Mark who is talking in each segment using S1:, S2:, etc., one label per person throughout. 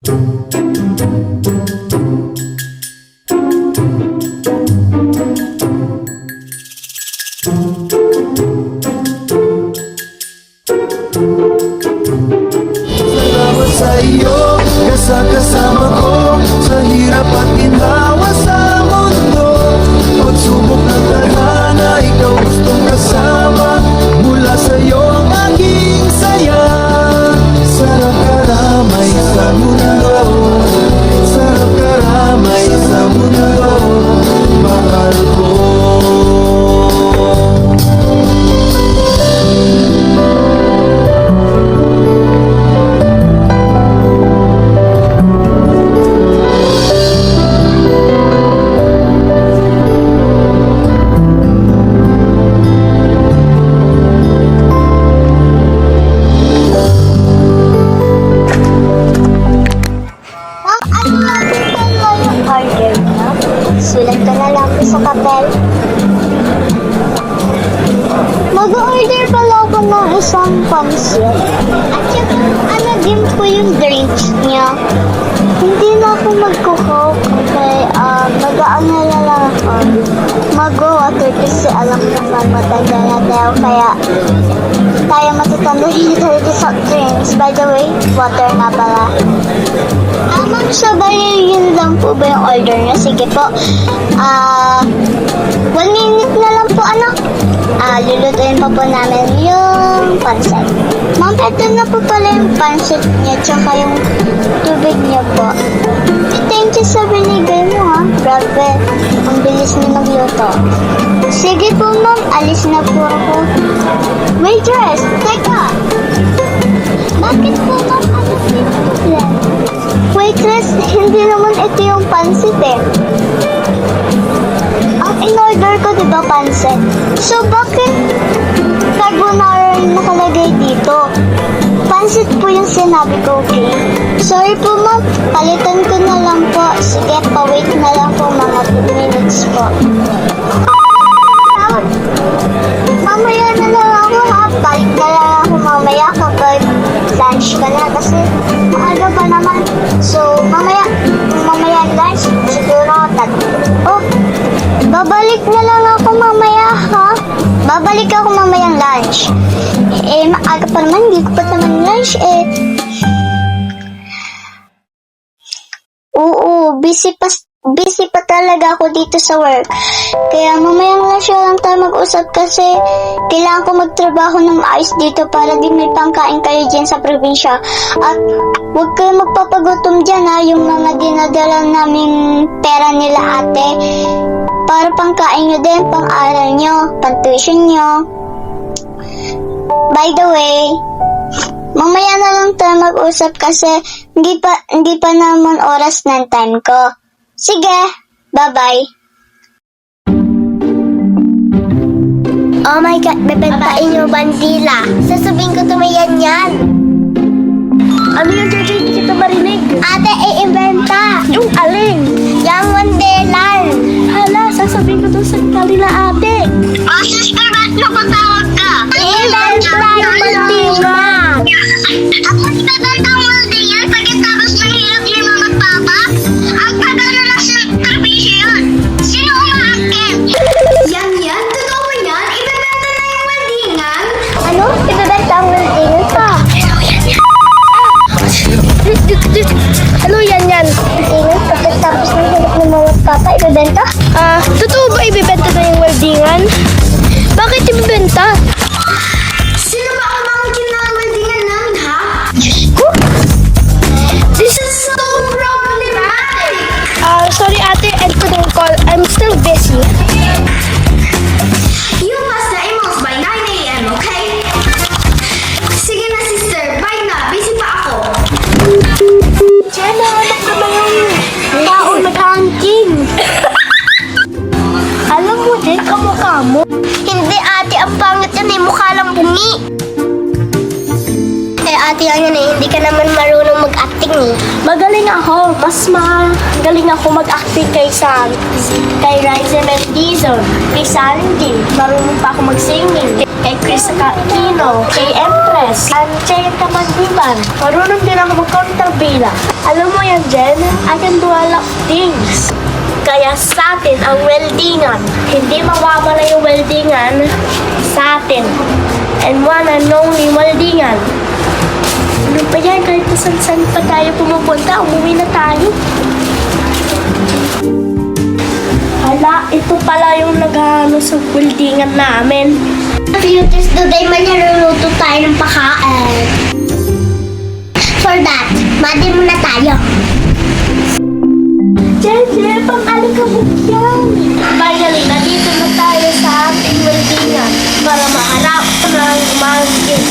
S1: Salamat sa iyo, kasama ko sa hirap at ginhawa sa mundo. Pagsubok ng tadhana, ikaw gustong kasama. Mula sa iyo ang aking saya. Sarap karamay sa mundo, sarap karamay sa mundo, mahal ko.
S2: Sulat ka na lang sa papel. Mag-order pala ako ng isang pansit. At saka, ano din po yung drinks niya. Hindi na ako mag-coke. Okay, mag-ano na lang ako. Mag-water kasi alam naman matanda na tayo. Kaya, tayo matatanda rin talaga sa drinks. By the way, water na pala. Ma'am, sabay yun lang po ba yung order niya? Sige po. 1 minute na lang po, ano? Lulutuin pa po namin yung pansit. Ma'am, eto na po pala yung pansit niya, tsaka yung tubig niya po. Thank you sa binigay mo, ha? Grabe, ang bilis niya magluto. Sige po, ma'am, alis na po ako. Waitress, teka! Bakit po, ma'am, ano yung problem? Waitress, hindi naman ito yung pansit eh. Ang in-order ko, diba, pansit? So, bakit carbonara yung nakalagay dito? Pansit po yung sinabi ko, okay? Sorry po, ma'am. Palitan ko na lang po. Sige, pa-wait na lang po mga 2 minutes po. Mamaya na lang ako, ha? Balik na lang ako mamaya kapag lunch ka na. Kasi, ano ba naman? So, mamaya lunch, siguro babalik na lang ako mamaya, ha? Babalik ako mamayang lunch. Maaga pa naman, hindi ko pa naman lunch, eh. Oo, busy pa talaga ako dito sa work. Kaya mamayang lunch lang tayo mag-usap kasi kailangan ko magtrabaho ng maayos dito para di may pangkain kayo dyan sa probinsya. At huwag kayo magpapagutom dyan, ha, yung mga dinadala naming pera nila ate. Para pangkain nyo din, pang-aral nyo, pang-tuition nyo. By the way, mamaya na lang tayo mag-usap kasi hindi pa naman oras ng time ko. Sige, bye-bye. Oh my God, bebentahin yung bandila. Sasabihin ko tumayan yan. Ano yung gagawin kita marinig? Ate, i-inventa. Yung alin? Yung wandelan. Hala, sasabihin ko doon sa kanila, ate. Oh, sister, ba't napatawag ka? I-inventa yung bandila. Ako ibebenta ang bandila pagkatapos mahirap yung mga papa? Ang tagal na lang sa servisyo yun. Sino umaangkin? Yan, totoo ba yan? Ibebenta na yung waldingan? Ano? Ibebenta ang waldingan pa? Ano yan? Waldingan pagkatapos mahirap yung mga papa, ibebenta?
S3: Totoo ba ibibenta na yung weldingan? Bakit ibibenta?
S2: Sino ba ang mga kinawaldingan namin, ha?
S3: This is
S2: So problematic!
S3: sorry ate, I couldn't call. I'm still busy.
S2: You must na emails by 9 a.m., okay? Sige na, sister. Bye na. Busy pa ako.
S3: Jenna, anak ka ba yung tao nag-hangking? Alam mo din, kamukha mo.
S2: Hindi, ate. Ang pangit yan eh. Mukha lang bungi. Eh, ate, yan eh. Hindi ka naman marunong mag-acting eh.
S3: Magaling ako. Mas magaling ako mag-acting kay Ryzen and Dizon. Kay Sandy. Marunong pa ako mag-singing. Kay Chris Aquino. Kay Empress. Angelica Mandiban. Marunong din ako mag-counterbila. Alam mo yan, Jen? I can do a lot of things. Kaya sa atin ang weldingan. Hindi mawawala yung weldingan sa atin. And one and only weldingan. Ano pa yan? Kahit saan pa tayo pumupunta, umuwi na tayo. Hala, ito pala yung nag-ano sa weldingan namin.
S2: Futures today, maniluluto tayo ng pakain. For that, madi muna tayo.
S3: Jeje, pang-alikabok yan. Finally, nandito na tayo sa ating weldingan para maharap ng mountain.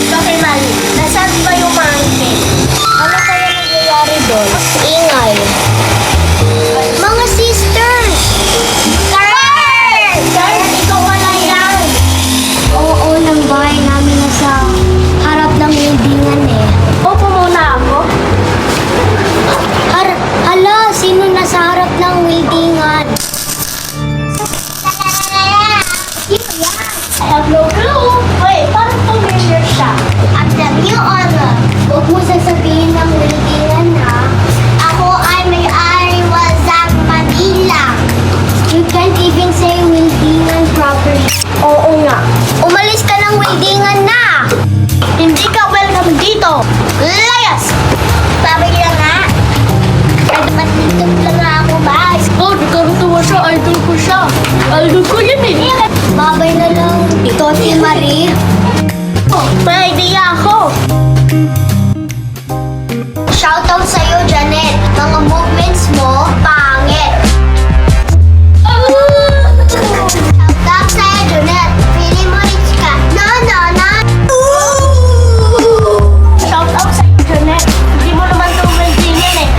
S3: Bakit, Mali? Nasaan ba yung mountain? Ano kaya nangyayari doon?
S2: Ingay. Mga sisters! Karen!
S3: Guys, ikaw wala yan.
S2: Oo, ng bahay namin nasa harap ng weldingan eh.
S3: Opo muna ako.
S2: Hala, sino nasa harap ng weldingan?
S3: I have no clue. Wait, parang familiar siya.
S2: At the new honor, huwag mo sasabihin ng weldingan ha. Ako ay may-ari Wazang Manila. You can't even say weldingan properly.
S3: Oo nga.
S2: Umalis ka ng weldingan na!
S3: Hindi ka welcome dito.
S2: Layas! Sabi niya nga. Matitog lang nga ako ba?
S3: Oh, nagkarutuwa siya. Idol ko siya. Idol ko yan eh.
S2: Babay na lang. Ito si Marie.
S3: Oh, may idea ako.
S2: Shoutout sa'yo, Janet. Mga movements mo, pangit. Shoutout sa'yo, Janet. Pili mo rich ka. No.
S3: Shout out sa iyo, Janet. Hindi mo naman itong weldingan eh.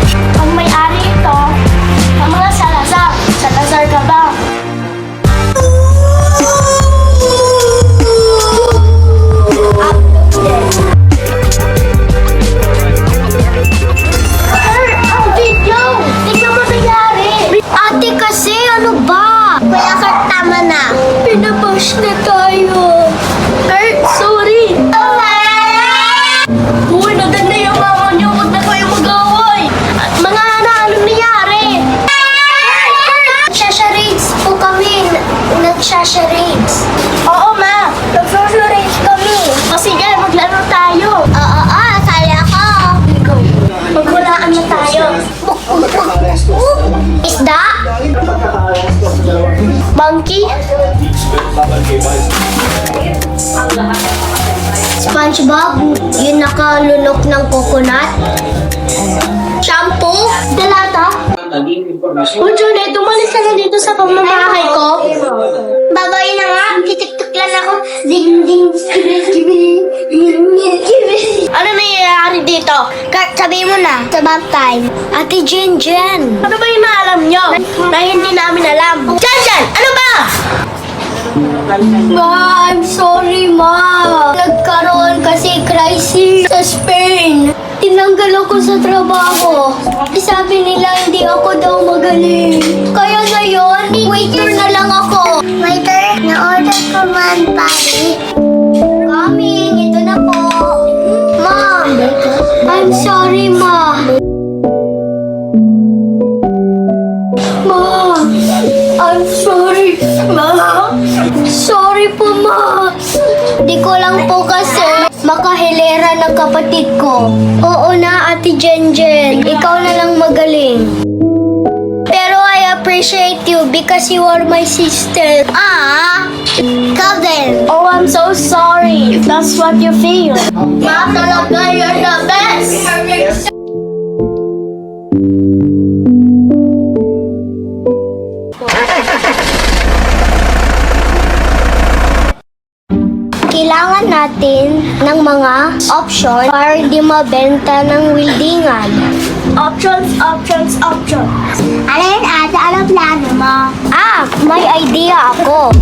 S3: Ang may-ari ito, ang mga Salazar. Salazar ka ba? Ang video! Tingnan mo nangyari!
S2: Ate kasi, ano ba? Kuya Kurt, tama na.
S3: Pinabash na tayo. Kurt, sorry. Uy, naganda yung mama niyo. Huwag na kayo mag-away. At mga anong nangyari?
S2: Nagsasharades po kami. Nagsasharades.
S3: Oo, ma. Nag-socialize kami. O sige, maglaro tayo.
S2: Oo, sali ako.
S3: Maghulaan na tayo.
S2: Isda?
S3: Monkey?
S2: SpongeBob? Yung nakalunok ng coconut? Shampoo? Dalata?
S3: O, Juliet, umalis ka na dito sa pamamahay ko.
S2: Babae na nga. Titiktok lang ako. Ding ding.
S3: Ano nangyayari dito?
S2: Kurt, sabi mo na. Sa bath time. Ate Jen.
S3: Ano ba yung maalam nyo? Na hindi namin alam. Jan! Ano ba?
S2: Ma, I'm sorry, Ma. Nagkaroon kasi crisis sa Spain. Tinanggal ako sa trabaho. Sabi nila hindi ako daw magaling. Kaya ngayon, waiter na lang ako. Waiter, na-order ko man, pari. Coming, ito na po. Ma, I'm sorry, Ma. Ma, I'm sorry, Ma. Sorry po, Ma. Di ko lang po kasi makahilera ng kapatid ko. Oo na, Ate Jen. Ikaw na lang magaling. Pero I appreciate you because you are my sister. Ikaw din.
S3: Oh, I'm so sorry. If that's what you feel. Ma, talaga, you're the best.
S2: Kailangan natin ng mga option para di mabenta ng weldingan.
S3: Options.
S2: Ano yun, Ate? Ano plano mo? May idea ako.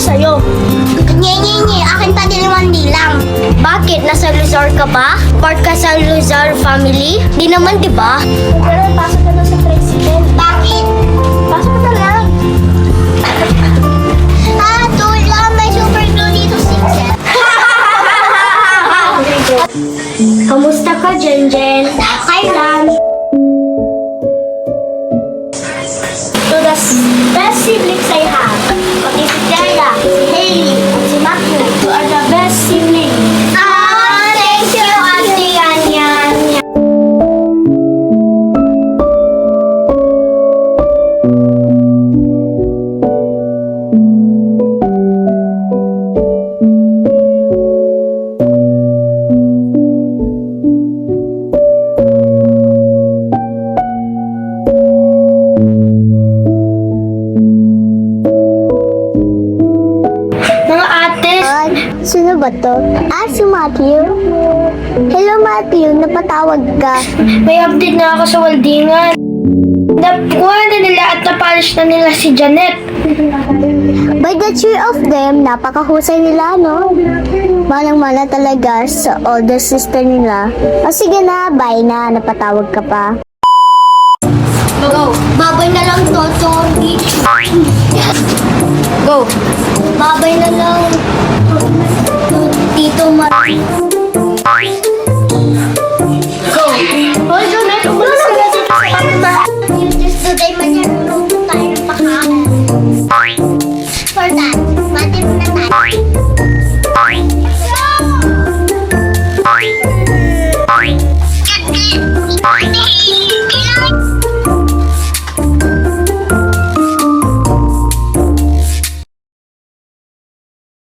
S3: sa'yo.
S2: Nye, akin pa din 1D lang. Bakit? Nasa Luzar ka ba? Part ka sa Luzar family? Di naman, di ba?
S3: Pero pasok ka na sa president.
S2: Bakit?
S3: Pasok ka na lang.
S2: Tula, may super glue dito, Sixer.
S3: Kamusta ka, Jenjen?
S2: Okay lang.
S3: To the best siblings I have. Pati si Tera, si Hailey, at si Matthew. You are the best siblings.
S2: Thank you, Auntie Anyan.
S3: Mga ate,
S2: Sino ba to? Si Matthew. Hello, Matthew. Napatawag ka.
S3: may update na ako sa waldingan. Nakuha na nila at napalish na nila si Janet.
S2: By the cheer of them, napakahusay nila, no? Manang-mana talaga sa older sister nila. O sige na, bye na. Napatawag ka pa.
S3: Go.
S2: Babay na lang, Totori.
S3: Go.
S2: Babay na lang, Tito Mar.